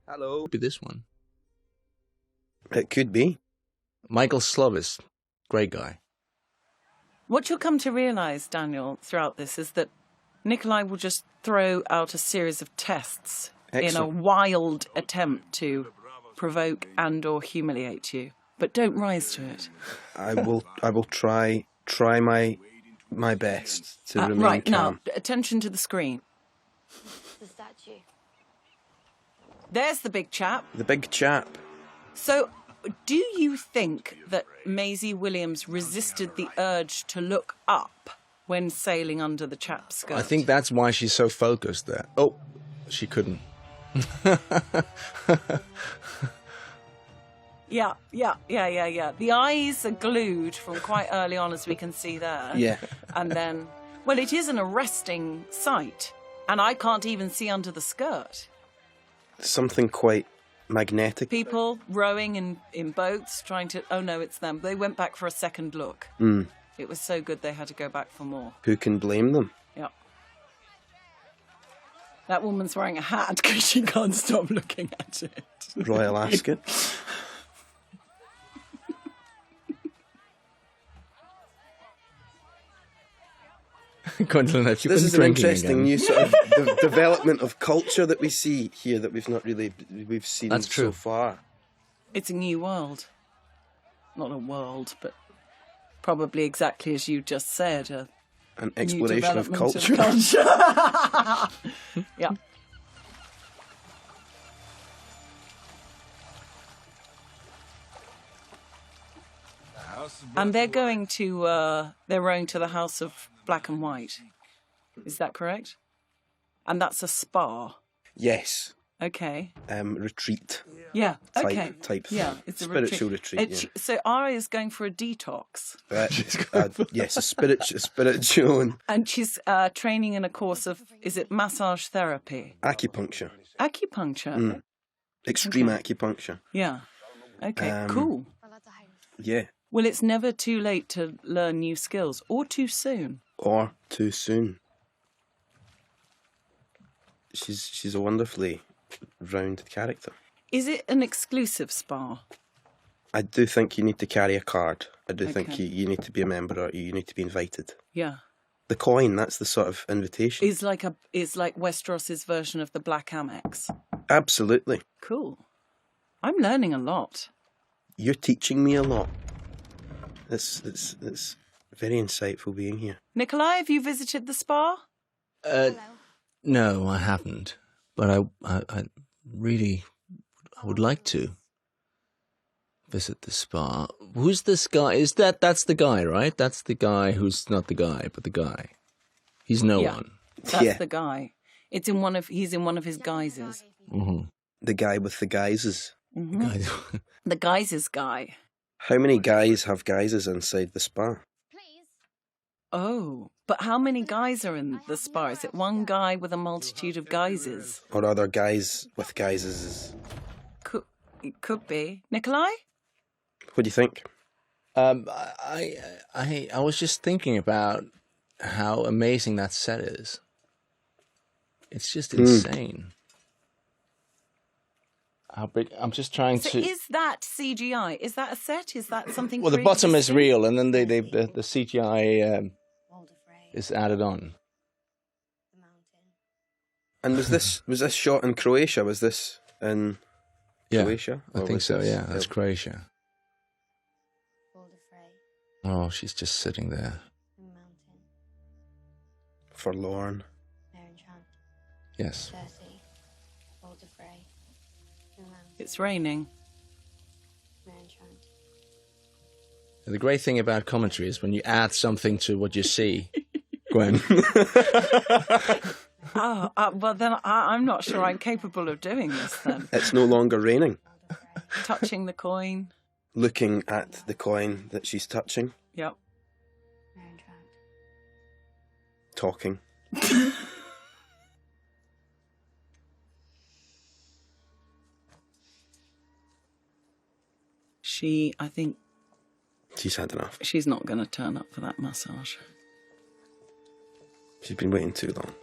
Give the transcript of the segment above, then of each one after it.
Hello. Could be this one. It could be. Michael Slovis, great guy. What you'll come to realise, Daniel, throughout this is that Nikolai will just throw out a series of tests in a wild attempt to provoke and or humiliate you. But don't rise to it. I will try my best to remain right, calm. now, attention to the screen. The statue. There's the big chap. The big chap. So, do you think that Maisie Williams resisted the urge to look up when sailing under the chap's skirt? I think that's why she's so focused there. Oh, she couldn't. Yeah. The eyes are glued from quite early on, as we can see there. Yeah. And then, well, it is an arresting sight, and I can't even see under the skirt. Something quite magnetic. People rowing in boats, trying to... Oh, no, it's them. They went back for a second look. Mm. It was so good they had to go back for more. Who can blame them? Yeah. That woman's wearing a hat because she can't stop looking at it. Royal Ascot. Gwendoline, have you This been is an drinking interesting again? new sort of development of culture that we see here that we've seen That's true. so far. It's a new world. Not a world, but probably exactly as you just said. An New exploration of development culture. Yeah. And they're going to, they're rowing to the House of Black and White. Is that correct? And that's a spa. Yes. Okay. Retreat. Yeah. Okay. Type yeah. thing. It's a Spiritual retreat. Yeah. So Ari is going for a detox. Yes, a spiritual And she's training in a course of, is it massage therapy? acupuncture. Acupuncture? Extreme acupuncture. Yeah. Okay, cool. Yeah. Well, it's never too late to learn new skills, or too soon. Or too soon. She's a wonderfully rounded character. Is it an exclusive spa? I do think you need to carry a card. I do think Okay. you need to be a member or you need to be invited. Yeah. The coin, that's the sort of invitation. Is like Westeros's version of the Black Amex. Absolutely. Cool. I'm learning a lot. You're teaching me a lot. It's very insightful being here. Nikolai, have you visited the spa? No, I haven't. But I really would like to visit the spa. Who's this guy? That's the guy, right? That's the guy who's not the guy, but the guy. He's no one. That's the guy. He's in one of his guises. Mm-hmm. The guy with the guises. Mm-hmm. The guises guy. How many guys have guises inside the spa? Oh, but how many guys are in the spa? Is it one guy with a multitude of guises? Or are there guys with guises? It could be. Nikolai? What do you think? I was just thinking about how amazing that set is. It's just insane. How big? I'm just trying So to. is that CGI? Is that a set? Is that something? Well, the bottom is pre-existing? real, and then the CGI is added on. And was this shot in Croatia? Was this in Croatia? I Or think was so. this- Yeah, that's Croatia. Oh, she's just sitting there. Forlorn. Yes. It's raining. The great thing about commentary is when you add something to what you see, Gwen. Well, then I'm not sure I'm capable of doing this then. It's no longer raining. Touching the coin. Looking at the coin that she's touching. Yep. Talking. I think She's had enough. she's not going to turn up for that massage. She's been waiting too long.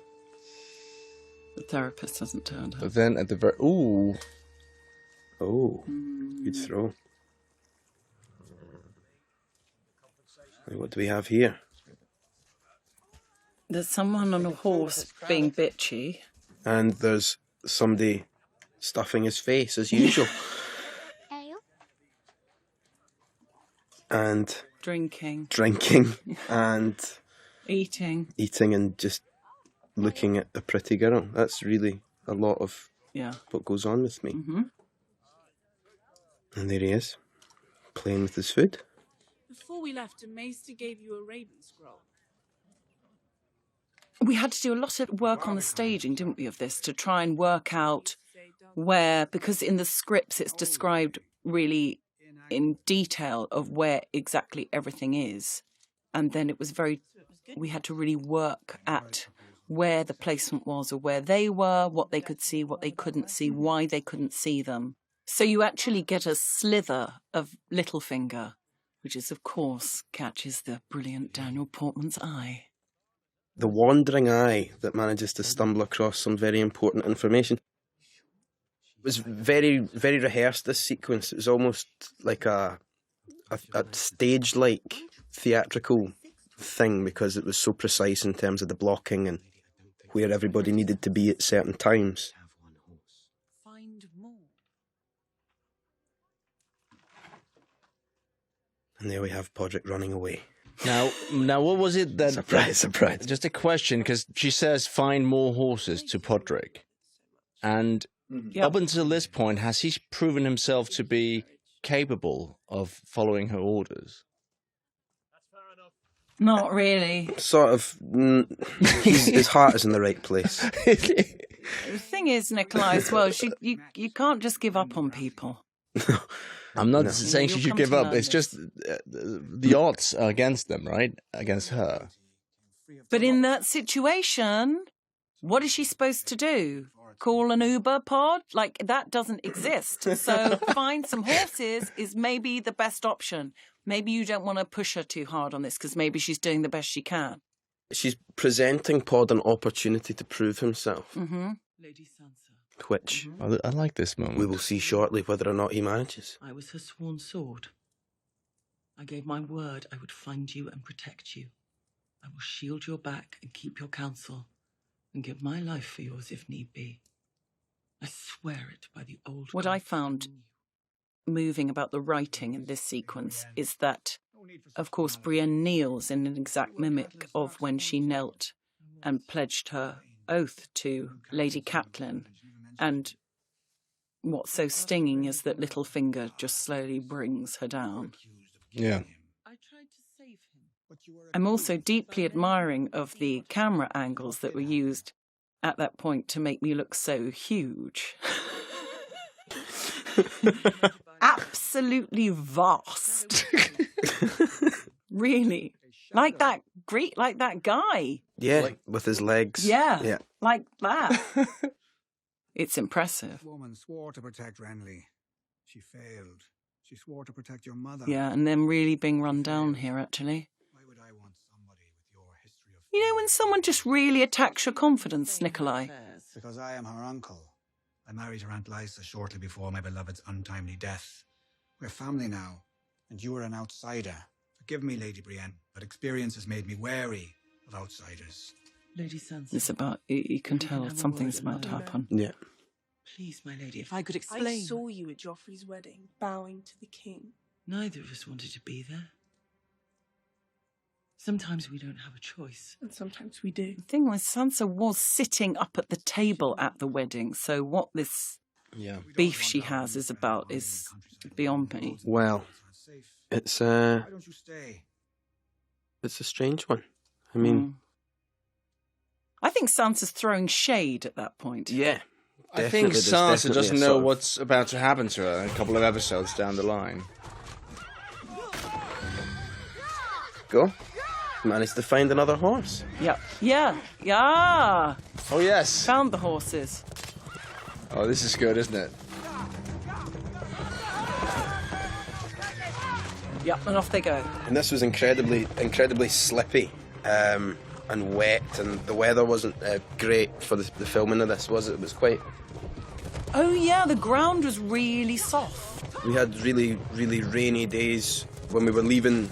The therapist hasn't turned up. But then at the very Oh, good throw. Right, what do we have here? There's someone on a horse being bitchy. And there's somebody stuffing his face as usual. And Drinking. And Eating. and just looking at a pretty girl. That's really a lot of what goes on with me. Mm-hmm. And there he is, playing with his food. Before we left, a maester gave you a raven scroll. We had to do a lot of work on the staging, didn't we, of this, to try and work out where, because in the scripts it's described really in detail of where exactly everything is. And then it was we had to really work at where the placement was, or where they were, what they could see, what they couldn't see, why they couldn't see them. So you actually get a slither of Littlefinger, which is, of course, catches the brilliant Daniel Portman's eye. The wandering eye that manages to stumble across some very important information. It was very, very rehearsed, this sequence. It was almost like a stage-like theatrical thing, because it was so precise in terms of the blocking and where everybody needed to be at certain times. And there we have Podrick running away. Now, what was it that... Surprise. Just a question, because she says, find more horses to Podrick. And up until this point, has he proven himself to be capable of following her orders? Not really. Sort of. His heart is in the right place. The thing is, Nikolai, as well, you can't just give up on people. I'm not saying she should give up. It's just the odds are against them, right? Against her. But in that situation, what is she supposed to do? Call an Uber pod? Like, that doesn't exist. So find some horses is maybe the best option. Maybe you don't want to push her too hard on this, because maybe she's doing the best she can. She's presenting Pod an opportunity to prove himself. Mm-hmm. Lady Sansa. Which I like this moment. we will see shortly whether or not he manages. I was her sworn sword. I gave my word I would find you and protect you. I will shield your back and keep your counsel, and give my life for yours if need be. I swear it by the old... What I found moving about the writing in this sequence is that, of course, Brienne kneels in an exact mimic of when she knelt and pledged her oath to Lady Catelyn. And what's so stinging is that Littlefinger just slowly brings her down. Yeah. I tried to save him. I'm also deeply admiring of the camera angles that were used at that point to make me look so huge. Absolutely vast. Really. Like that guy. Yeah, with his legs. Yeah. Like that. It's impressive. This woman swore to protect Renly. She failed. She swore to protect your mother. Yeah, and them really being run down here, actually. Why would I want somebody with your history of... You know when someone just really attacks your confidence, Nikolai? Because I am her uncle. I married her Aunt Lysa shortly before my beloved's untimely death. We're family now, and you are an outsider. Forgive me, Lady Brienne, but experience has made me wary of outsiders. Lady Sansa. It's about, you can tell something's about to happen. Yeah. Please, my lady, if I could explain. I saw you at Joffrey's wedding, bowing to the king. Neither of us wanted to be there. Sometimes we don't have a choice. And sometimes we do. The thing was, Sansa was sitting up at the table at the wedding, so what this beef she has is about is beyond me. Well, it's Why don't you stay? it's a strange one. I mean, I think Sansa's throwing shade at that point. yeah. I think Definitely, there's Sansa definitely doesn't a know sort of- what's about to happen to her a couple of episodes down the line. Go. Managed to find another horse. Yeah. Yeah. Oh, yes. Found the horses. Oh, this is good, isn't it? Yeah, and off they go. And this was incredibly slippy and wet, and the weather wasn't great for the filming of this, was it? It was quite Oh yeah, the ground was really soft. We had really, really rainy days when we were leaving,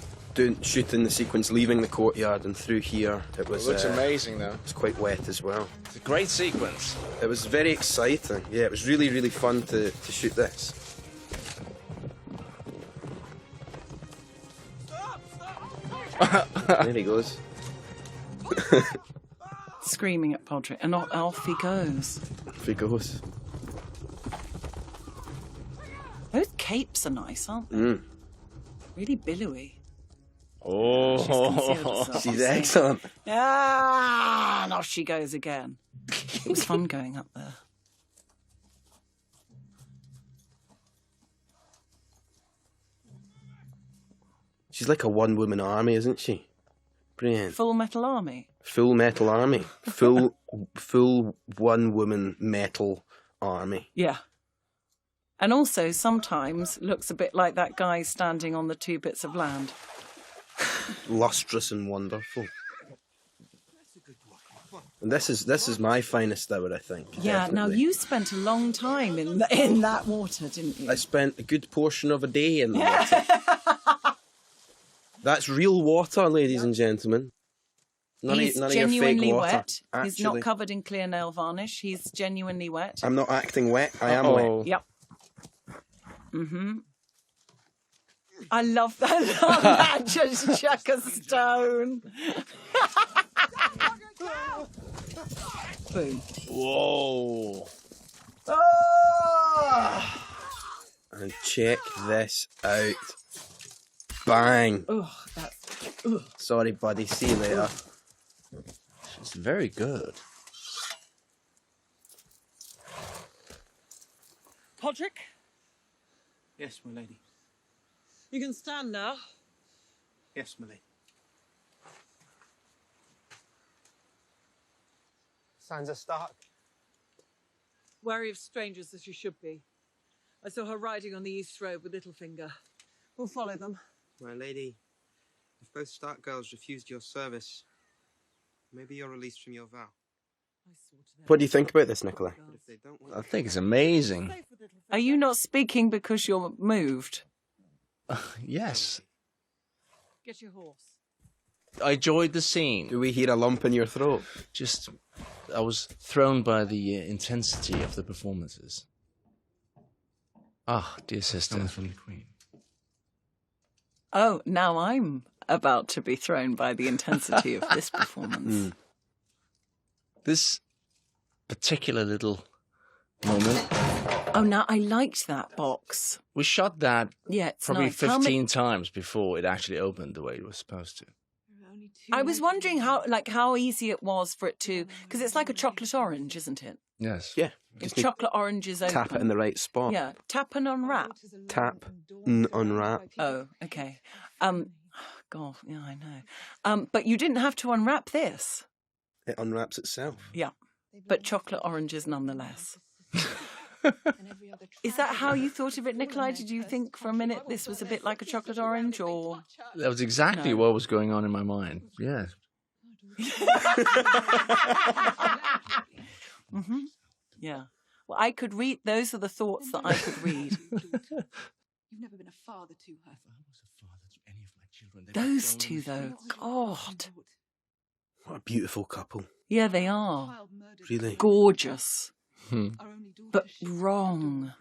shooting the sequence, leaving the courtyard and through here. It was. It looks amazing, though. It was quite wet as well. It's a great sequence. It was very exciting. Yeah, it was really, really fun to shoot this. There he goes. Screaming at Podrick, and off he goes. Off he goes. Those capes are nice, aren't they? Mm. Really billowy. Oh, Concealed herself. She's excellent. Ah, and off she goes again. It was fun going up there. She's like a one-woman army, isn't she? Brilliant. Full Metal Army. Full metal army. Full one-woman metal army. Yeah. And also sometimes looks a bit like that guy standing on the 2 bits of land. Lustrous and wonderful. And this is my finest hour, I think. Yeah, now definitely. you spent a long time in that water, didn't you? I spent a good portion of a day in the water. That's real water, ladies and gentlemen. None He's of your fake genuinely water. wet. He's not Actually, covered in clear nail varnish. He's genuinely wet. I'm not acting wet. I am Uh-oh. wet. Yep. Mm-hmm. I love that. That just chuck a stone. Boom. whoa. Oh! And check this out. Bang. Ugh, that's... Ugh. Sorry, buddy. See you later. It's very good. Podrick, Yes, my lady. you can stand now. Yes, my lady. Signs of Stark. Wary of strangers as you should be. I saw her riding on the East Road with Littlefinger. We'll follow them. My lady, if both Stark girls refused your service, maybe you're released from your vow. What do you think about this, Nikolai? But if they don't want I think it's amazing. Are you not speaking because you're moved? Yes. Get your horse. I enjoyed the scene. Do we hear a lump in your throat? Just, I was thrown by the intensity of the performances. Ah, dear sister. Comes from the Queen. Oh, now I'm about to be thrown by the intensity of this performance. This particular little moment, Oh, now I liked that box. we shot that Yeah, it's probably nice. 15 times before it actually opened the way it was supposed to. I was wondering how easy it was for it to, because it's like a chocolate orange, isn't it? Yes. Yeah. If Just need chocolate orange is to open. tap it in the right spot. Yeah, tap and unwrap. Tap, unwrap. Oh, okay. God, yeah, I know. But you didn't have to unwrap this. It unwraps itself. Yeah, but chocolate oranges nonetheless. Is that how you thought of it, Nikolai? Did you think for a minute this was a bit like a chocolate orange, or? That was exactly No. what was going on in my mind. Yeah. Mm-hmm. Yeah. Well, I could read. Those are the thoughts that I could read. You've never been a father to her. If I was a father to any of my children, Those two, though, God. What a beautiful couple. Yeah, they are Child murdered. Really. gorgeous, Our only daughter. but wrong.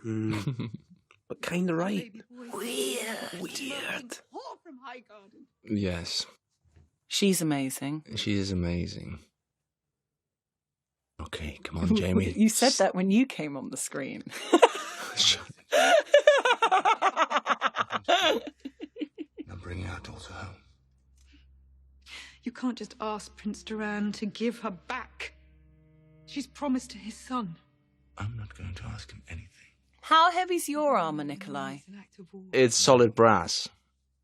But kind of right. Baby boy. Weird. Whore from Highgarden. Yes, She's amazing. she is amazing. Okay, come on, Jamie. You said that when you came on the screen. Now bring our daughter home. You can't just ask Prince Duran to give her back. She's promised to his son. I'm not going to ask him anything. How heavy's your armour, Nikolai? It's an act of war. It's solid brass.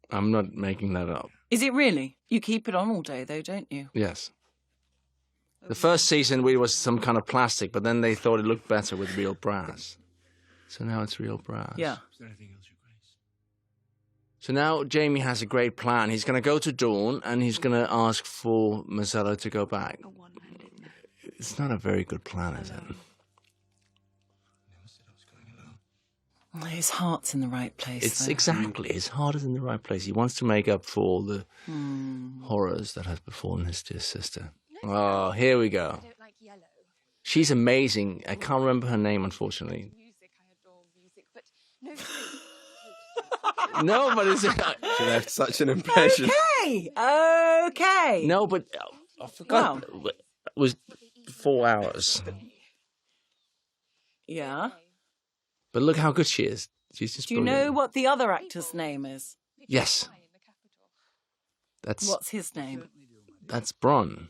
I'm not making that up. Is it really? You keep it on all day, though, don't you? Yes. The first season, it was some kind of plastic, but then they thought it looked better with real brass. So now it's real brass. Yeah. Is there anything else, Your Grace? So now Jamie has a great plan. He's going to go to Dawn and he's going to ask for Marcello to go back. A one-handed man. It's not a very good plan, is it? Never said His heart's in the right place. It's though. exactly, his heart is in the right place. He wants to make up for all the horrors that has befallen his dear sister. Oh, here we go. She's amazing. I can't remember her name, unfortunately. No, but it's... She left such an impression. Okay. No, but I forgot. It was 4 hours. Yeah. But look how good she is. She's just Do you brilliant. know what the other actor's name is? Yes. That's What's his name? That's Bron.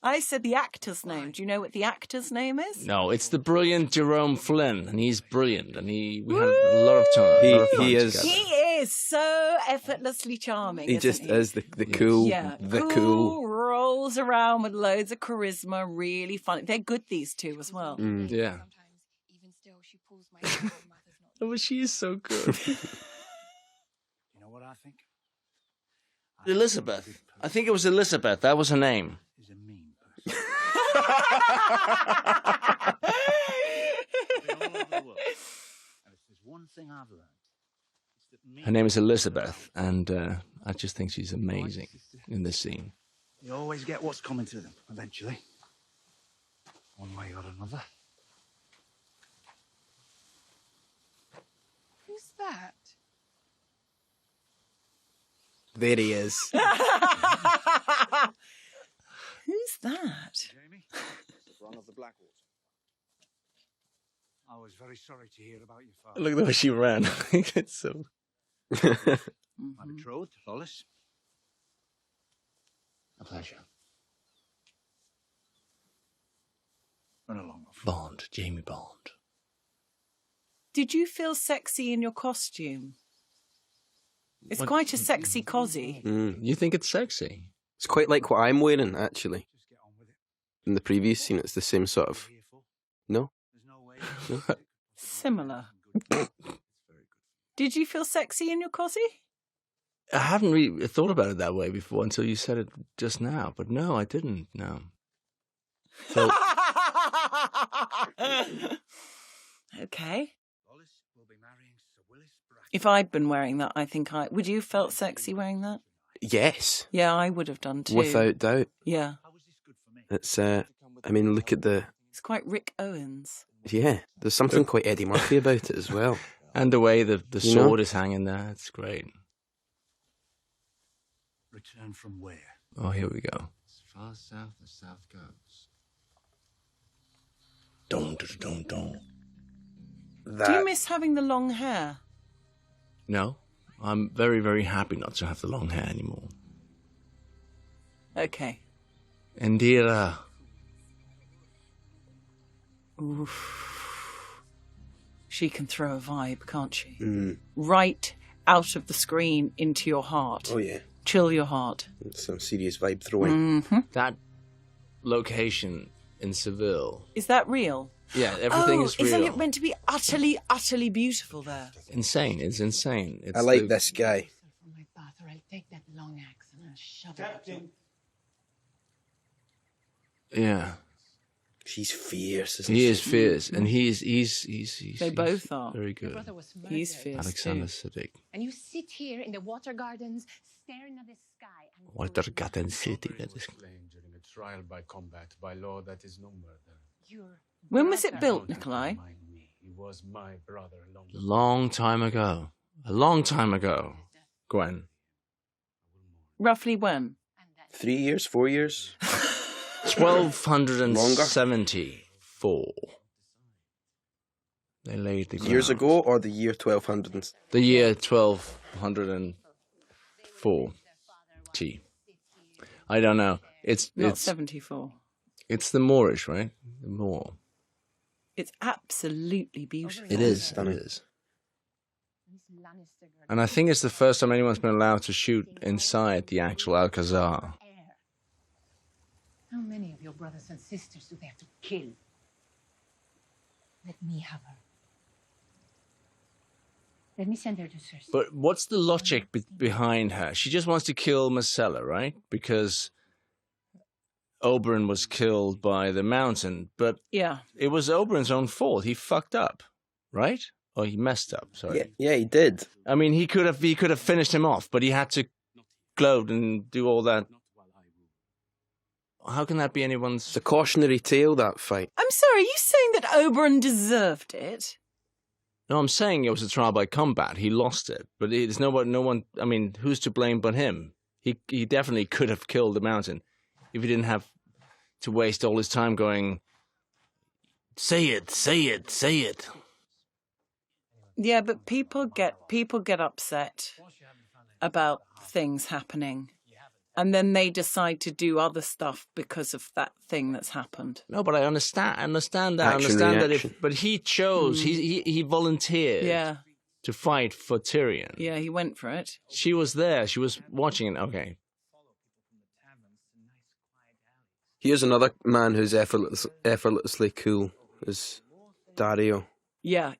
I said the actor's name. Do you know what the actor's name is? No, it's the brilliant Jerome Flynn, and he's brilliant, and we had a lot of time. He is. He is so effortlessly charming. He isn't just he? is the cool, Yeah, the cool. rolls around with loads of charisma, really funny. They're good, these two as well. Yeah. Oh, but she is so good. You know what I think? Elizabeth. I think it was Elizabeth. That was her name. He's a mean person. And if there's one thing I've learned, it's that Her name is Elizabeth, and I just think she's amazing in this scene. you always get what's coming to them eventually, one way or another. Who's that? There he is. Who's that? Jamie, Ron of the Blackwater. I was very sorry to hear about your father. Look at the way she ran. It's so... My betrothed, Lolis. A pleasure. Run along. Bond, Jamie Bond. Did you feel sexy in your costume? It's quite a sexy cosy. You think it's sexy? It's quite like what I'm wearing, actually. In the previous scene, it's the same sort of... No? Similar. Did you feel sexy in your cosy? I haven't really thought about it that way before until you said it just now. But no, I didn't. No. So, Okay. If I'd been wearing that, I think would you have felt sexy wearing that? Yes, Yeah, I would have done too. without doubt. Yeah. It's, I mean, look at the... It's quite Rick Owens. Yeah, there's something quite Eddie Murphy about it as well. and the way the You know? sword is hanging there, it's great. Return from where? Oh, here we go. As far south as south goes. Don't. Do you miss having the long hair? No, I'm very, very happy not to have the long hair anymore. Okay. Indira. Oof. She can throw a vibe, can't she? Mm. Right out of the screen into your heart. Oh, yeah. Chill your heart. It's some serious vibe throwing. Mm-hmm. That location in Seville. Is that real? Yeah, everything is real. Isn't it meant to be utterly, utterly beautiful there? Insane. It's insane. It's I like this guy. From my bath, or I'll take that long axe and I'll shove it. Yeah. She's fierce, isn't He she? is fierce, and he's They both are. very Your good. brother was murdered. He's fierce Alexander too. Siddig. And you sit here in the water gardens, staring at the sky. And Walter Gatten City. That is... Slain during a trial by combat, by law that is no murder. Your When was it brother- built, Nikolai? Remind me, he was my brother long A long time ago. A long time ago, Gwen. Roughly when? 3 years, 4 years? 1274. They laid the ground. Years ago, or the year 1200? The year 1204. I don't know. It's Not 74. It's the Moorish, right? The Moor. It's absolutely beautiful. It is. It is. And I think it's the first time anyone's been allowed to shoot inside the actual Alcazar. How many of your brothers and sisters do they have to kill? Let me have her. Let me send her to Cersei. But what's the logic behind her? She just wants to kill Marcella, right? Because Oberyn was killed by the mountain, but Yeah. it was Oberyn's own fault. He fucked up, right? Or he messed up. Sorry. Yeah, he did. I mean, he could have finished him off, but he had to gloat and do all that. How can that be anyone's? It's a cautionary tale, that fight. I'm sorry, are you saying that Oberyn deserved it? No, I'm saying it was a trial by combat. He lost it, but it's no one. I mean, who's to blame but him? He definitely could have killed the mountain if he didn't have to waste all his time going, say it, say it, say it. Yeah, but people get upset about things happening, and then they decide to do other stuff because of that thing that's happened. No, but I understand that. Action, I understand reaction. but he chose. He volunteered. Yeah. To fight for Tyrion. Yeah, he went for it. She was there. She was watching it. Okay. Here's another man who's effortlessly cool, is Dario. Yeah.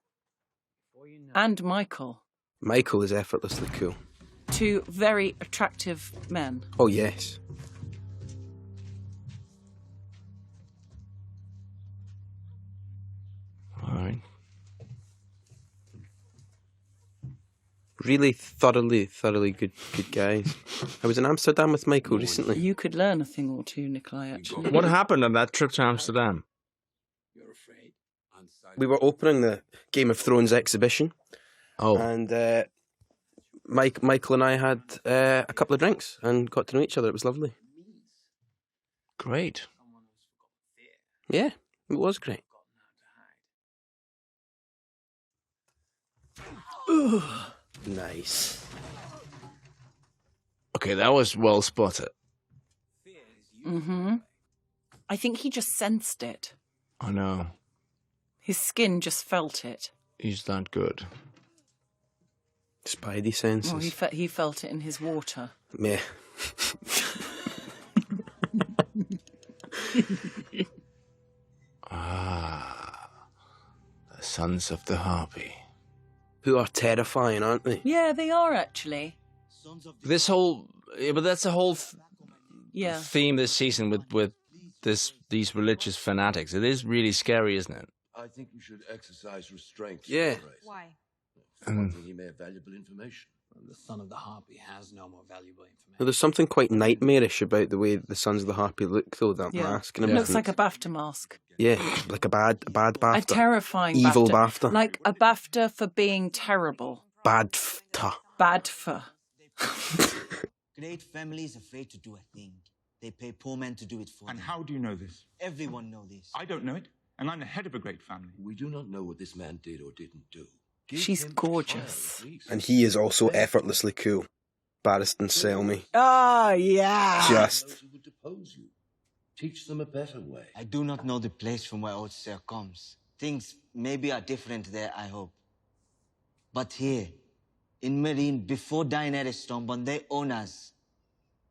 And Michael. Michael is effortlessly cool. Two very attractive men. Oh, yes. All right. Really thoroughly good guys. I was in Amsterdam with Michael recently. You could learn a thing or two, Nikolai, actually. What happened on that trip to Amsterdam? We were opening the Game of Thrones exhibition. Oh. And Michael and I had a couple of drinks and got to know each other. It was lovely. Great. Yeah, it was great. Ooh. Nice. Okay, that was well spotted. Mm-hmm. I think he just sensed it. I know. His skin just felt it. He's that good. Spidey senses. Well, he felt it in his water. Yeah. The Sons of the Harpy. Who are terrifying, aren't they? Yeah, they are actually. This whole, but that's a whole Yeah. theme this season with these religious fanatics. It is really scary, isn't it? I think we should exercise restraint. Yeah. Why? For one thing, he may have valuable information. The Son of the Harpy has no more valuable information. Well, there's something quite nightmarish about the way the Sons of the Harpy look, though, that mask and It everything. looks like a BAFTA mask. Yeah, like a bad BAFTA. A terrifying Evil BAFTA. BAFTA. Like a BAFTA for being terrible. BAFTA. BADFA. Great families afraid to do a thing. They pay poor men to do it for them. And how do you know this? Everyone know this. I don't know it, and I'm the head of a great family. We do not know what this man did or didn't do. She's gorgeous. And he is also effortlessly cool. Barristan Selmy. Oh, yeah. Just. Teach them a better way. I do not know the place from where old Sir comes. Things maybe are different there, I hope. But here, in Marine, before Daenerys Stormborn, they own us.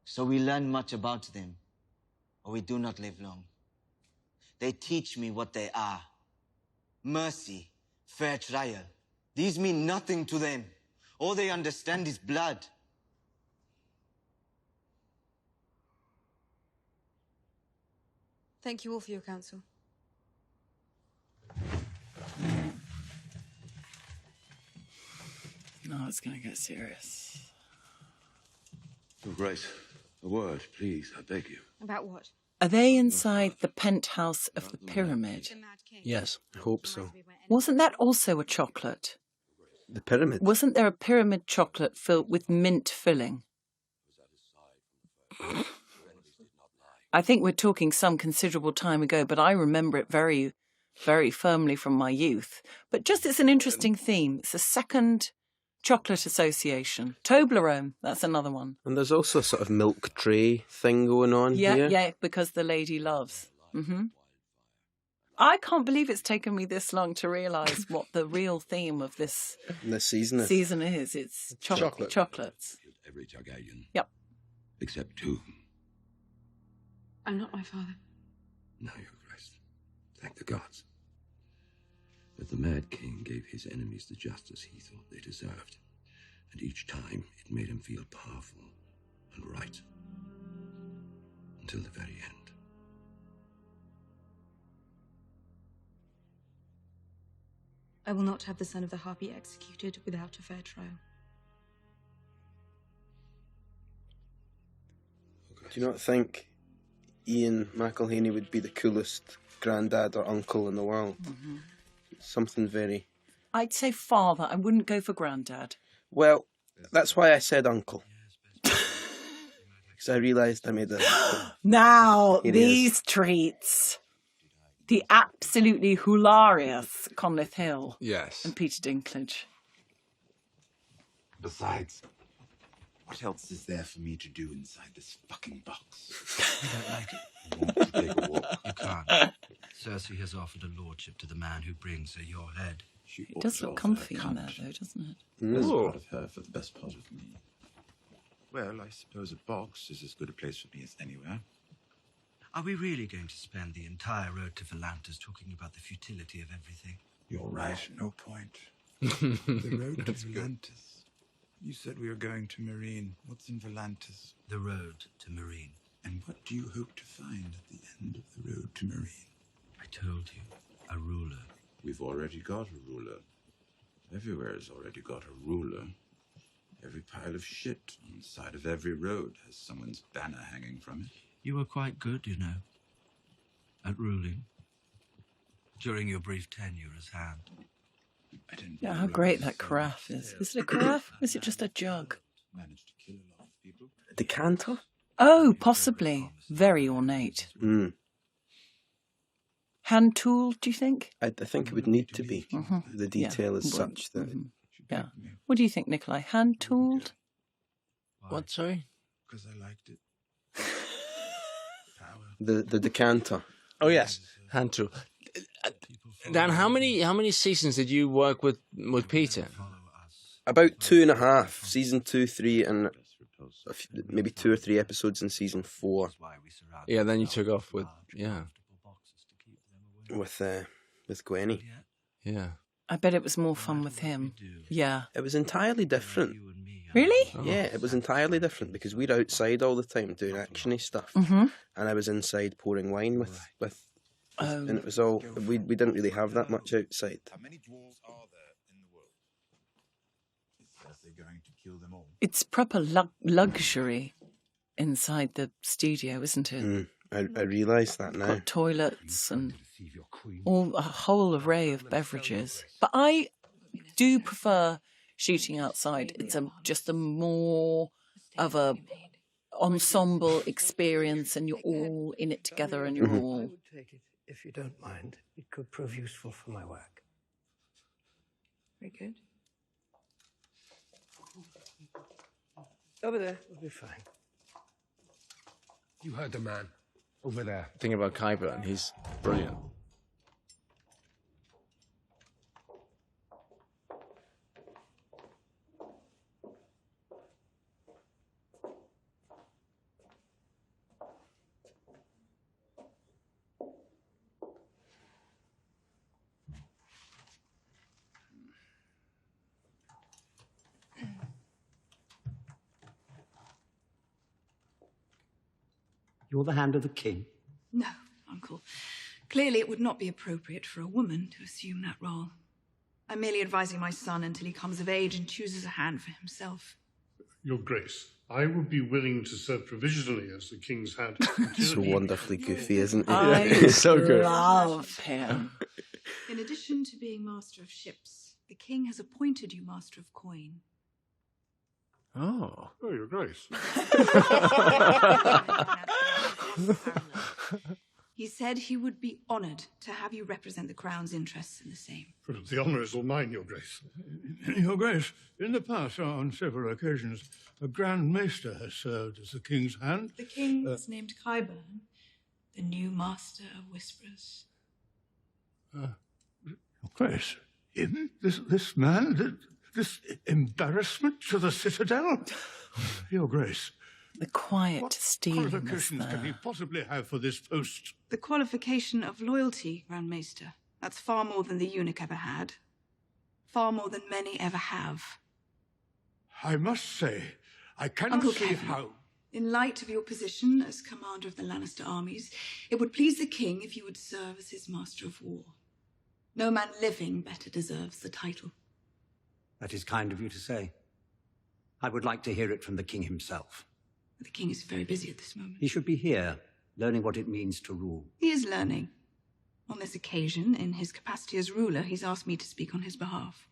So we learn much about them, or we do not live long. They teach me what they are. Mercy, fair trial. These mean nothing to them. All they understand is blood. Thank you all for your counsel. No, it's going to get serious. Your Grace, a word, please, I beg you. About what? Are they inside the penthouse of the pyramid? Yes. I hope so. Wasn't that also a chocolate? The pyramid? Wasn't there a pyramid chocolate filled with mint filling? I think we're talking some considerable time ago, but I remember it very, very firmly from my youth. But just it's an interesting theme. It's a second chocolate association. Toblerone, that's another one. And there's also a sort of milk tray thing going on here. Yeah, because the lady loves. Mm-hmm. I can't believe it's taken me this long to realise what the real theme of this season is. It's chocolates. Every Targaryen. Yep. Except two. I'm not my father. No, Your Grace. Thank the gods. But the Mad King gave his enemies the justice he thought they deserved. And each time it made him feel powerful and right. Until the very end. I will not have the son of the Harpy executed without a fair trial. Do you not think Ian McElhaney would be the coolest granddad or uncle in the world? Mm-hmm. Something very... I'd say father. I wouldn't go for granddad. Well, that's why I said uncle. Because I realised I made a... Now, Here he these treats. The absolutely hilarious Conleth Hill. Yes. And Peter Dinklage. Besides, what else is there for me to do inside this fucking box? You don't like it? I want to take a walk. You can't. Cersei has offered a lordship to the man who brings her your head. It does look comfy in there, though, doesn't it? Best part of her for the best part of me. Well, I suppose a box is as good a place for me as anywhere. Are we really going to spend the entire road to Volantis talking about the futility of everything? You're right, no point. The road to Volantis. You said we were going to Marine. What's in Volantis? The road to Marine. And what do you hope to find at the end of the road to Marine? I told you, a ruler. We've already got a ruler. Everywhere has already got a ruler. Every pile of shit on the side of every road has someone's banner hanging from it. You were quite good, you know, at ruling. During your brief tenure as Hand. I didn't Yeah, how great that carafe is. Is it a carafe? Or is it just a jug? Managed to kill a lot of people. A decanter? Oh, possibly. Very ornate. Mm. Hand tool, do you think? I think it would need to be. Mm-hmm. The detail is Well, such that... Yeah. What do you think, Nikolai? Hand tooled? What, sorry? Because I liked it. The decanter. Oh, yes. Hand tool. Dan, how many seasons did you work with Peter? About 2.5. Season 2, 3, and maybe 2 or 3 episodes in season 4. Yeah, then you took off with, yeah. With Gwenny. Yeah. I bet it was more fun with him. Yeah. It was entirely different. Really? Yeah, it was entirely different because we're outside all the time doing actiony stuff, Mm-hmm. and I was inside pouring wine with Oh. and it was all we didn't really have that much outside. How many dwarves are there in the world? Is Cersei going to kill them all? It's proper luxury inside the studio, isn't it? I realise that now. Got toilets and a whole array of beverages. But I do prefer shooting outside. It's just a more of a ensemble experience, and you're all in it together, and you're all... I would take it, if you don't mind. It could prove useful for my work. Very good. Over there, we'll be fine. You heard the man. Over there. Thinking about Kyber, he's brilliant. You're the hand of the king. No, Uncle. Clearly, it would not be appropriate for a woman to assume that role. I'm merely advising my son until he comes of age and chooses a hand for himself. Your Grace, I would be willing to serve provisionally as the king's hand. So wonderfully goofy, isn't he? I He's so good. love him. In addition to being Master of Ships, the king has appointed you Master of Coin. Oh. Oh, Your Grace. He said he would be honoured to have you represent the Crown's interests in the same. The honour is all mine, Your Grace. Your Grace, in the past, on several occasions, a Grand Maester has served as the King's hand. The king is named Qyburn, the new Master of Whisperers. Your Grace, him? This man? This embarrassment to the Citadel? Your Grace. The quiet What steeliness qualifications can he there. possibly have for this post? The qualification of loyalty, Grand Maester. That's far more than the eunuch ever had. Far more than many ever have. I must say, I cannot Uncle see Kevin, how... in light of your position as commander of the Lannister armies, it would please the king if you would serve as his Master of War. No man living better deserves the title. That is kind of you to say. I would like to hear it from the king himself. The king is very busy at this moment. He should be here, learning what it means to rule. He is learning. On this occasion, in his capacity as ruler, he's asked me to speak on his behalf.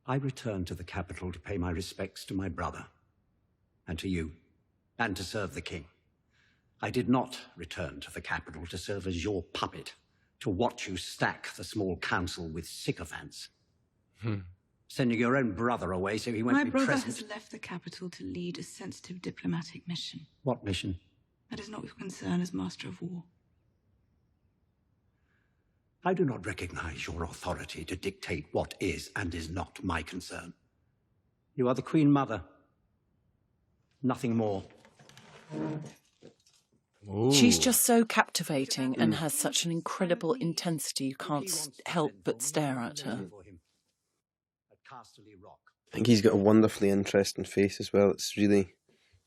I returned to the capital to pay my respects to my brother, and to you, and to serve the king. I did not return to the capital to serve as your puppet, to watch you stack the small council with sycophants. Sending your own brother away so he won't My be brother present. has left the capital to lead a sensitive diplomatic mission. What mission? That is not your concern as Master of War. I do not recognize your authority to dictate what is and is not my concern. You are the Queen Mother. Nothing more. She's just so captivating and has such an incredible intensity. You can't help but stare at her. I think he's got a wonderfully interesting face as well. It's really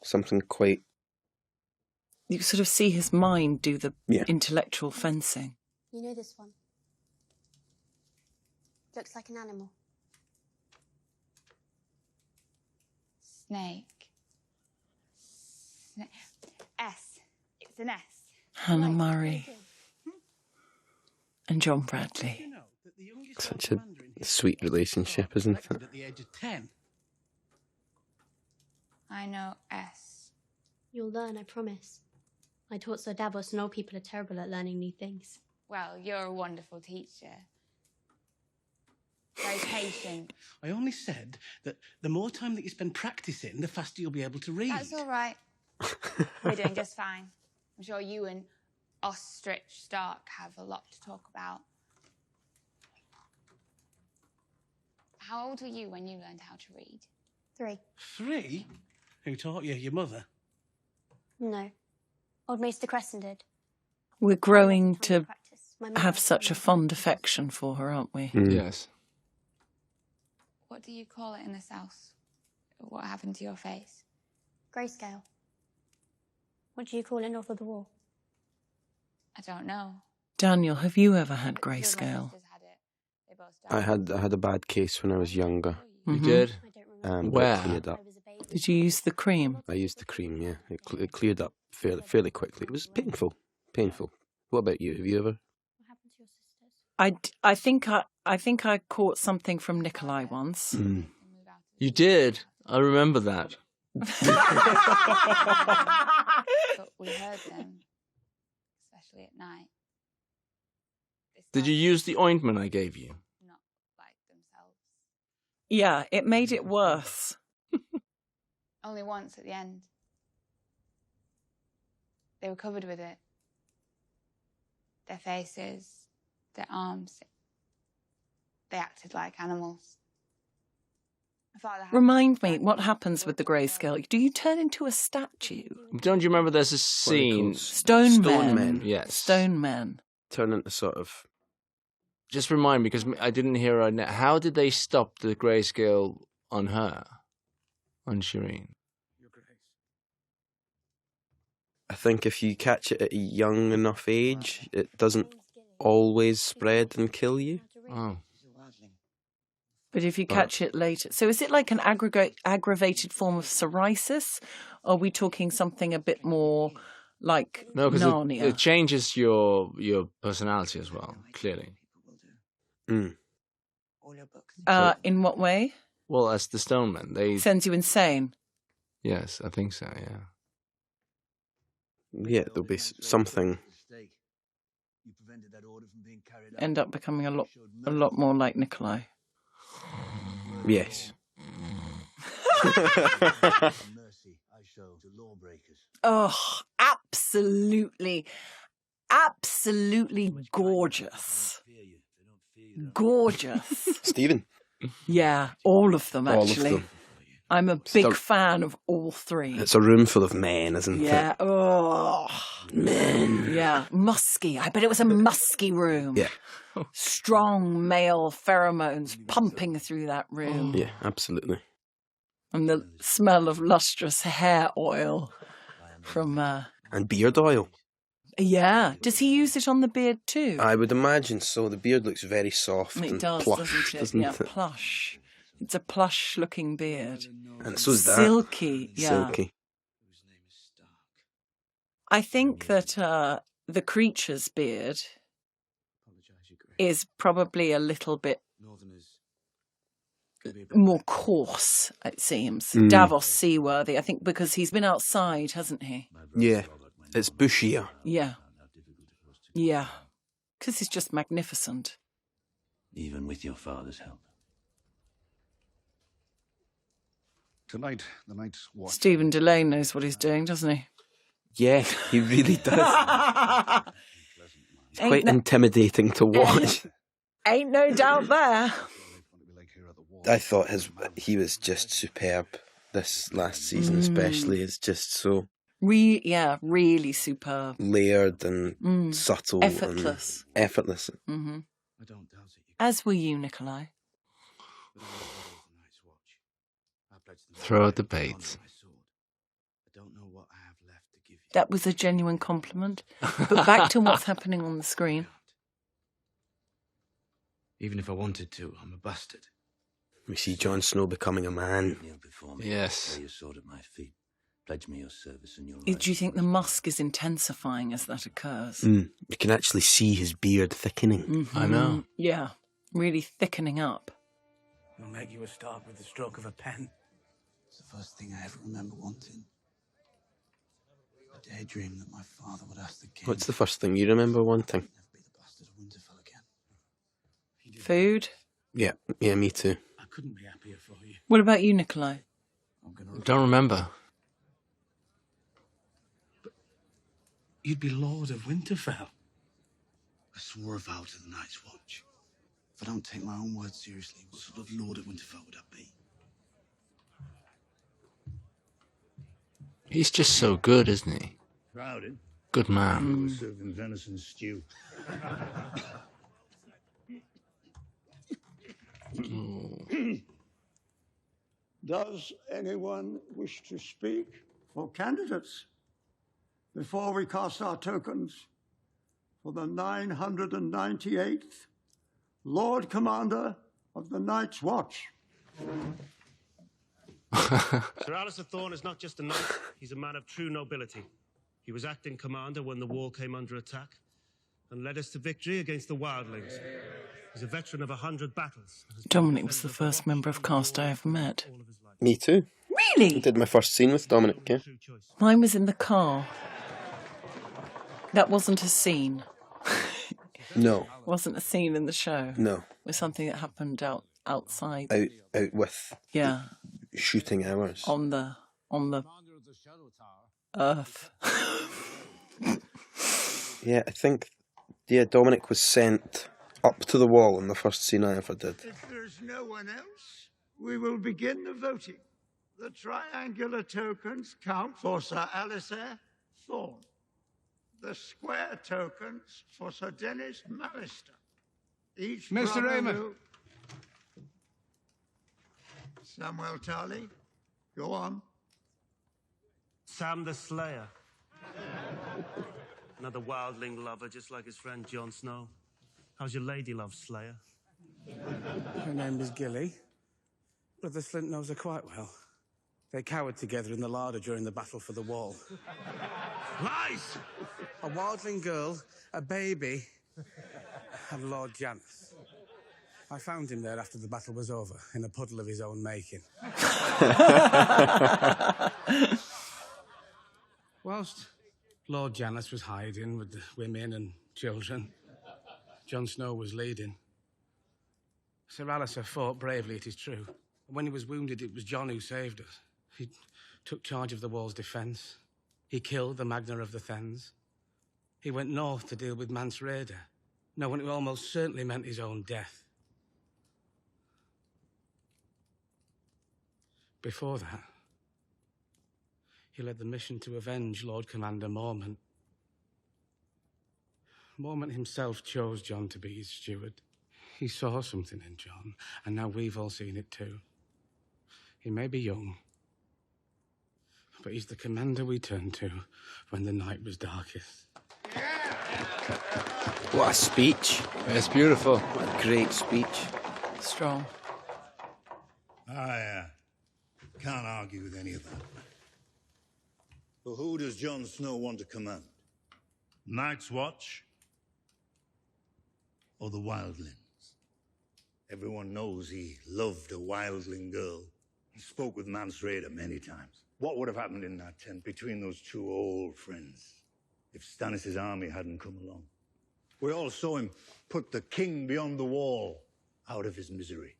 something quite... You sort of see his mind do the Yeah. intellectual fencing. You know this one? Looks like an animal. Snake. S. It's an S. Hannah Murray and John Bradley. Such a sweet relationship, isn't it? At the age of 10. I know S. You'll learn, I promise. I taught Sir Davos and old people are terrible at learning new things. Well, you're a wonderful teacher. Very patient. I only said that the more time that you spend practicing, the faster you'll be able to read. That's all right. We're doing just fine. I'm sure you and Ostrich Stark have a lot to talk about. How old were you when you learned how to read? 3. 3? Who taught you? Your mother? No. Old Maester Crescent did. We're growing to My mother have was such a one. fond affection for her, aren't we? Yes. What do you call it in the South? What happened to your face? Grayscale. What do you call it north of the wall? I don't know. Daniel, have you ever had grayscale? I had a bad case when I was younger. You Mhm. did? But Where? it cleared up. Did you use the cream? I used the cream, yeah. It cleared up fairly quickly. It was painful. What about you? Have you ever? I think I caught something from Nikolai once. You did? I remember that. But we heard them, especially at night. Did you use the ointment I gave you? Yeah, it made it worse. Only once at the end. They were covered with it. Their faces, their arms. They acted like animals. I thought that Remind me, what happens with the grayscale? Do you turn into a statue? Don't you remember there's a scene? Stone Stone men. men. Yes. Stone men. Turn into sort of... Just remind me, because I didn't hear her. How did they stop the grayscale on her? On Shireen? I think if you catch it at a young enough age, it doesn't always spread and kill you. Oh. But if you catch it later... So is it like an aggravated form of psoriasis? Or are we talking something a bit more like No, because Narnia? it changes your personality as well, clearly. In what way? Well, as the Stonemen, they... Sends you insane. Yes, I think so, yeah. Yeah, there'll be something. End up becoming a lot more like Nikolai. Yes. Oh, absolutely gorgeous. Gorgeous. Stephen. Yeah, all of them, All of actually. them. I'm a big fan of all 3. It's a room full of men, isn't Yeah. it? Oh. Men. Yeah. Musky. I bet it was a musky room. Yeah. Strong male pheromones pumping through that room. Yeah, absolutely. And the smell of lustrous hair oil from... And beard oil. Yeah. Does he use it on the beard too? I would imagine so. The beard looks very soft It and does, plush, doesn't it? Yeah, it? plush. It's a plush-looking beard. And so's that. Silky, yeah. Silky. I think that the creature's beard is probably a little bit more coarse, it seems. Davos seaworthy, I think, because he's been outside, hasn't he? Yeah, it's bushier. Yeah. Yeah. Because he's just magnificent. Even with your father's help. Tonight, the night's watch. Stephen Delane knows what he's doing, doesn't he? Yeah, he really does. It's quite intimidating to watch. Ain't no doubt there. I thought he was just superb this last season, especially. It's just so really superb, layered and subtle, effortless. And effortless. Mm-hmm. As were you, Nikolai. Throw out the bait. That was a genuine compliment. But back to what's happening on the screen. Even if I wanted to, I'm a bastard. We see Jon Snow becoming a man. Yes. Lay your sword at my feet. Pledge me your service and your Do you think the musk is intensifying as that occurs? You can actually see his beard thickening. Mm-hmm. I know. Yeah, really thickening up. It'll make you a star with the stroke of a pen. It's the first thing I ever remember wanting. A daydream that my father would ask the king. What's the first thing you remember wanting? Food? Yeah, me too. I couldn't be happier for you. What about you, Nikolai? Don't remember. But you'd be Lord of Winterfell. I swore a vow to the Night's Watch. If I don't take my own words seriously, what sort of Lord of Winterfell would I be? He's just so good, isn't he? Crowded. Good man. We're serving venison stew. Does anyone wish to speak for candidates before we cast our tokens for the 998th Lord Commander of the Night's Watch? Sir Alistair Thorne is not just a knight, he's a man of true nobility. He was acting commander when the wall came under attack and led us to victory against the wildlings. He's a veteran of 100 battles. Dominic was the first member of cast I ever met. Me too. Really? I did my first scene with Dominic, yeah. Mine was in the car. That wasn't a scene. No. Wasn't a scene in the show. No. It was something that happened outside. Out with shooting hours. On the earth. Yeah, I think Dominic was sent up to the wall in the first scene I ever did. If there's no one else, we will begin the voting. The triangular tokens count for Sir Alistair Thorne. The square tokens for Sir Dennis Mallister. Each Mr. brother Raymond. will... Samuel Tarley, go on. Sam the Slayer. Another wildling lover, just like his friend Jon Snow. How's your lady love, Slayer? Her name is Gilly. Brother Slint knows her quite well. They cowered together in the larder during the battle for the wall. Lies! A wildling girl, a baby, and Lord Janus. I found him there after the battle was over, in a puddle of his own making. Whilst Lord Janus was hiding with the women and children, Jon Snow was leading. Sir Alistair fought bravely, it is true. When he was wounded, it was Jon who saved us. He took charge of the wall's defence. He killed the Magna of the Thanes. He went north to deal with Mance Rayder, knowing it almost certainly meant his own death. Before that, he led the mission to avenge Lord Commander Mormont. Mormont himself chose Jon to be his steward. He saw something in Jon, and now we've all seen it too. He may be young, but he's the commander we turned to when the night was darkest. Yes! What a speech. It's beautiful. What a great speech. Strong. I can't argue with any of that. But who does Jon Snow want to command? Night's Watch or the Wildlings? Everyone knows he loved a wildling girl. He spoke with Mance Rayder many times. What would have happened in that tent between those two old friends if Stannis' army hadn't come along? We all saw him put the king beyond the wall out of his misery.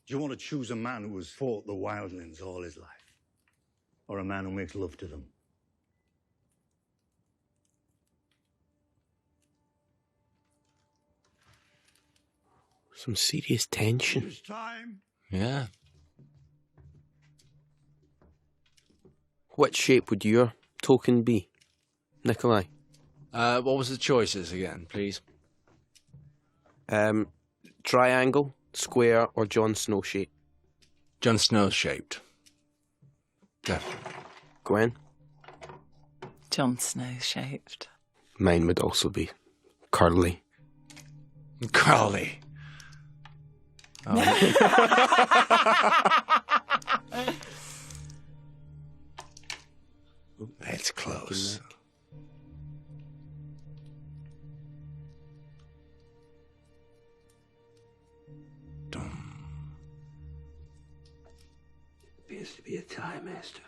Do you want to choose a man who has fought the wildlings all his life? Or a man who makes love to them? Some serious tension. It's time. Yeah. What shape would your token be, Nikolai? What was the choices again, please? Triangle, square, or Jon Snow shape? Jon Snow shaped. Definitely. Gwen? Jon Snow shaped. Mine would also be curly. Curly. Oh. That's close. Appears to be a tie, Master.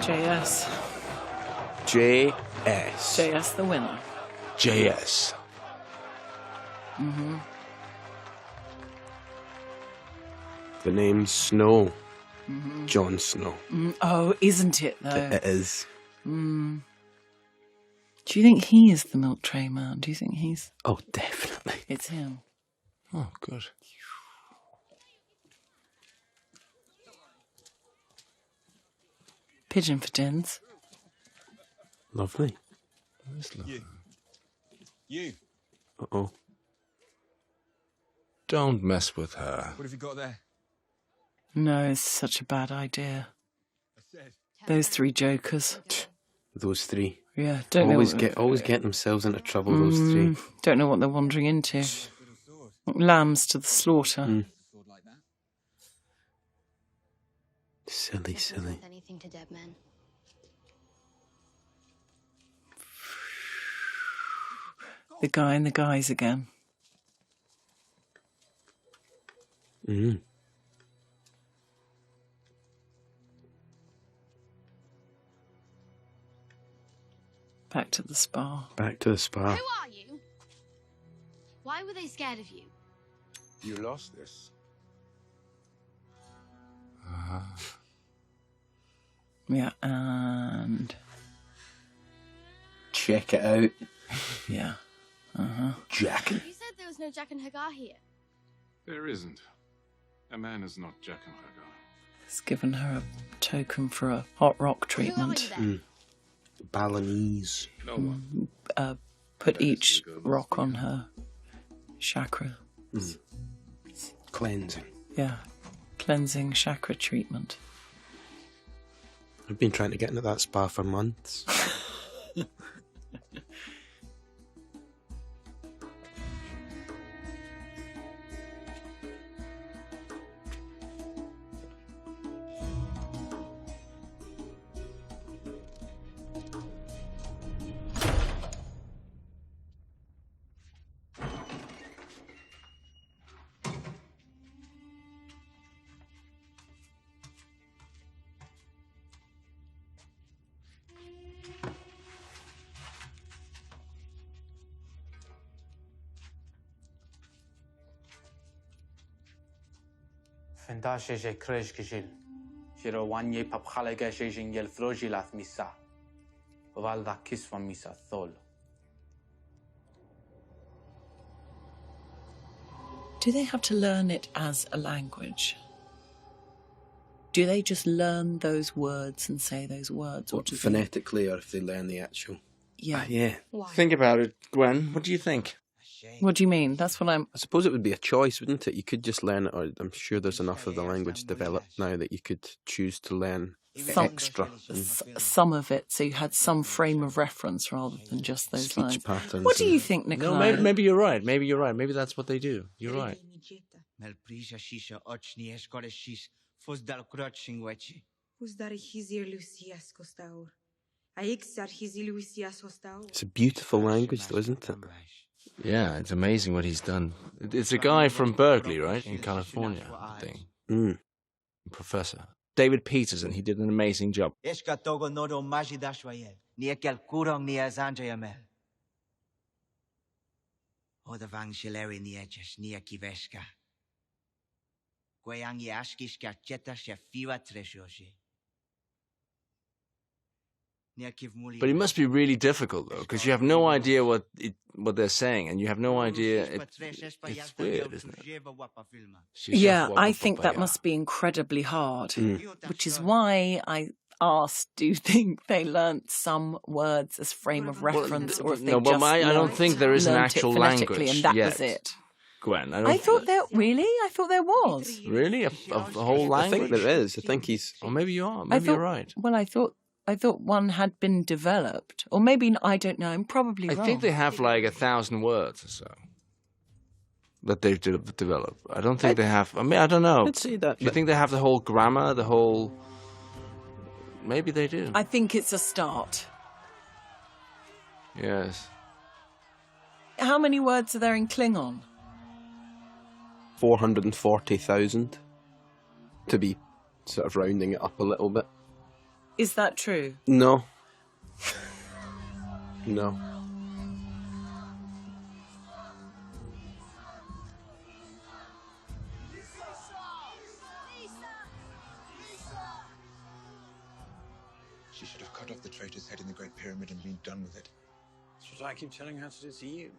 JS. JS. JS the winner. JS. Mm-hmm. The name's Snow. Mm-hmm. Jon Snow. Oh, isn't it, though? It is. Mm. Do you think he is the milk tray man? Do you think he's... Oh, definitely. It's him. Oh, good. Pigeon for dins. Lovely. That's lovely. You. Uh-oh. Don't mess with her. What have you got there? No, it's such a bad idea. Those three jokers. Those three. Yeah, don't always know. Always get themselves into trouble, those three. Don't know what they're wandering into. Lambs to the slaughter. Silly, silly. Anything to dead men. The guy and the guys again. Back to the spa. Back to the spa. Who are you? Why were they scared of you? You lost this. Yeah, and... Check it out. Yeah. Jack. You said there was no Jack and Hagar here. There isn't. A man is not Jack and Hagar. He's given her a token for a hot rock treatment. Balinese. No one. Put each rock on her chakra. Cleansing. Yeah. Cleansing chakra treatment. I've been trying to get into that spa for months. Fenda sheje krej kishil. Shiro wanye papkhalega shejin yel frojilath misa. Valda kiswa misa thol. Do they have to learn it as a language? Do they just learn those words and say those words? Or phonetically, or if they learn the actual... Yeah. Yeah. Think about it, Gwen. What do you think? What do you mean? That's what I'm... I suppose it would be a choice, wouldn't it? You could just learn it, or I'm sure there's enough of the language developed now that you could choose to learn extra. Some of it, so you had some frame of reference rather than just those lines. Speech patterns. What do you think, Nikolai? No, maybe you're right. Maybe you're right. Maybe that's what they do. You're right. It's a beautiful language, though, isn't it? Yeah, it's amazing what he's done. It's a guy from Berkeley, right? In California, I think. Professor. David Peterson, he did an amazing job. But it must be really difficult, though, because you have no idea what they're saying, and you have no idea. It's weird, isn't it? Yeah, I think that must be incredibly hard, which is why I asked, do you think they learnt some words as frame of reference, or if they I don't think there is an actual language and that yet. was it. Gwen, I thought there was. Really? A whole language? I think there is. I think he's... Or maybe you are. Maybe you're right. Well, I thought one had been developed, or maybe, I don't know, I'm probably wrong. I think they have like 1,000 words or so that they've developed. I don't think they have. I mean, I don't know. I'd say that. Do you think they have the whole grammar, the whole? Maybe they do. I think it's a start. Yes. How many words are there in Klingon? 440,000, to be sort of rounding it up a little bit. Is that true? No. No. She should have cut off the traitor's head in the Great Pyramid and been done with it. That's what I keep telling her to do to you.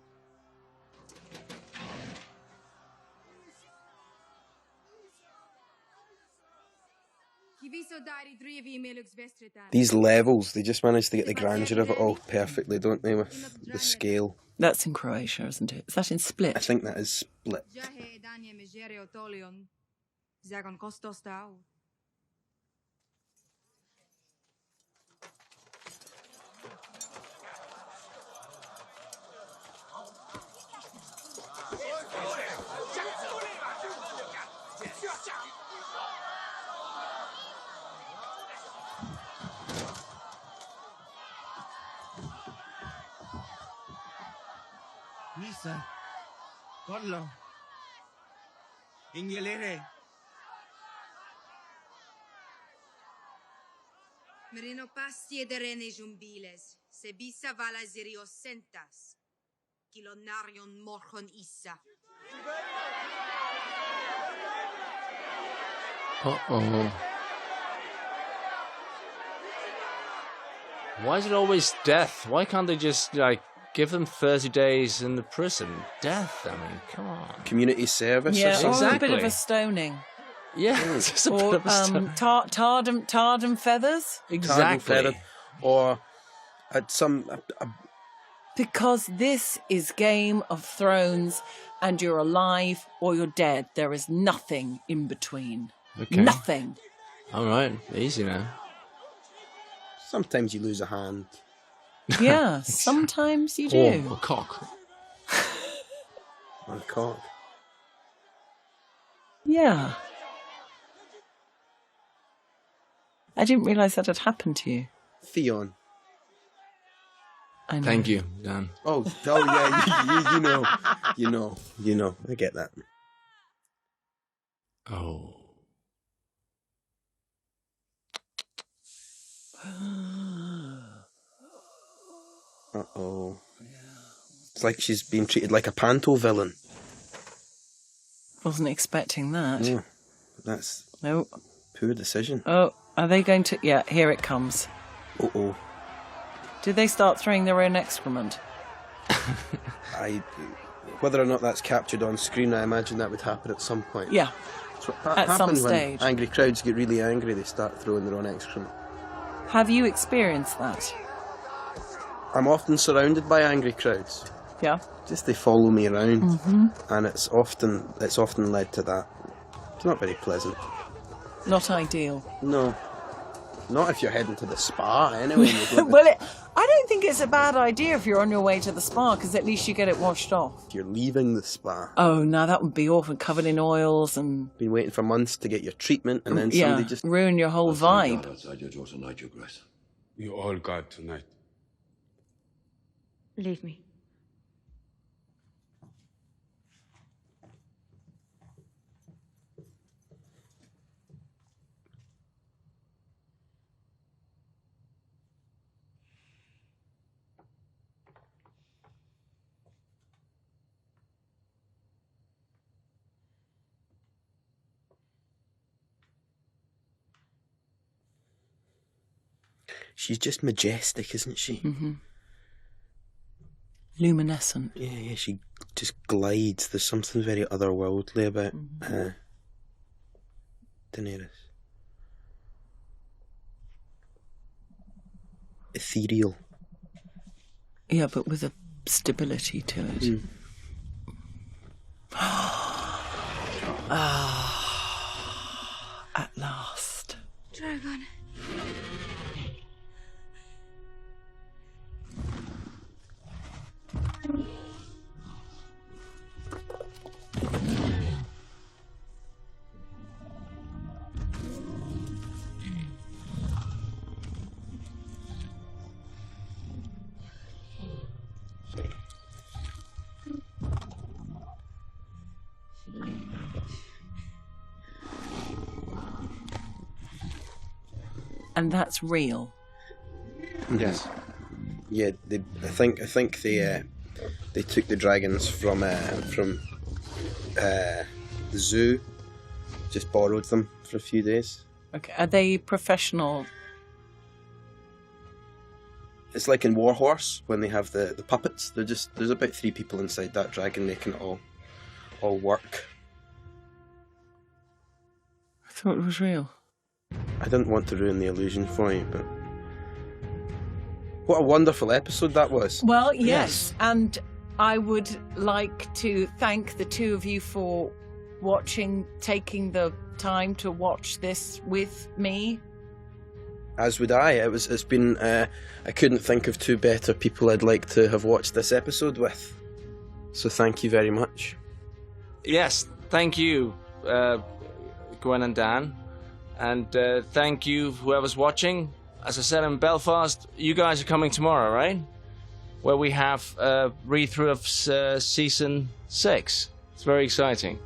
These levels, they just manage to get the grandeur of it all perfectly, don't they, with the scale. That's in Croatia, isn't it? Is that in Split? I think that is Split. Misa, Godlo, Ingelere. Merino pastie de rene jumbiles, sebisa vala zirio sentas, kilonarion morgon issa. Uh-oh. Why is it always death? Why can't they just, give them 30 days in the prison? Death, I mean, come on. Community service yeah, or something? or a bit of a stoning. Yeah, it's just a bit or of a stoning. Tarred and feathers? Exactly. Or at some... Because this is Game of Thrones, and you're alive or you're dead. There is nothing in between. Okay. Nothing. All right, easy now. Sometimes you lose a hand. Yeah, sometimes you do. Or a cock. Or a cock. Yeah. I didn't realise that had happened to you. Theon. I know. Thank you, Dan. Oh yeah, you know. I get that. Oh. Uh-oh. It's like she's being treated like a panto villain. Wasn't expecting that. Yeah, that's no poor decision. Oh, are they going to... Yeah, here it comes. Uh-oh. Did they start throwing their own excrement? Whether or not that's captured on screen, I imagine that would happen at some point. Yeah. So at some when stage. angry crowds get really angry, they start throwing their own excrement. Have you experienced that? I'm often surrounded by angry crowds. Yeah. Just they follow me around, Mm-hmm. and it's often led to that. It's not very pleasant. Not ideal. No. Not if you're heading to the spa, anyway. Well, I don't think it's a bad idea if you're on your way to the spa, because at least you get it washed off. You're leaving the spa. Oh, no, that would be awful, covered in oils and... Been waiting for months to get your treatment, and then yeah, somebody just... ruin your whole vibe. Outside your door tonight, Your Grace. You all got tonight. Leave me. She's just majestic, isn't she? Mm-hmm. Luminescent. Yeah, she just glides. There's something very otherworldly about Daenerys. Ethereal. Yeah, but with a stability to it. At last. Dragon. And that's real. Yes. Yeah, I think they took the dragons from the zoo, just borrowed them for a few days. Okay, are they professional? It's like in Warhorse when they have the puppets. There's about 3 people inside that dragon making it all work. I thought it was real. I didn't want to ruin the illusion for you, but what a wonderful episode that was. Well, yes. And I would like to thank the two of you for watching, taking the time to watch this with me. As would I. It's been I couldn't think of 2 better people I'd like to have watched this episode with. So thank you very much. Yes, thank you, Gwen and Dan. And thank you, whoever's watching. As I said in Belfast, you guys are coming tomorrow, right? Where we have a read-through of season 6. It's very exciting.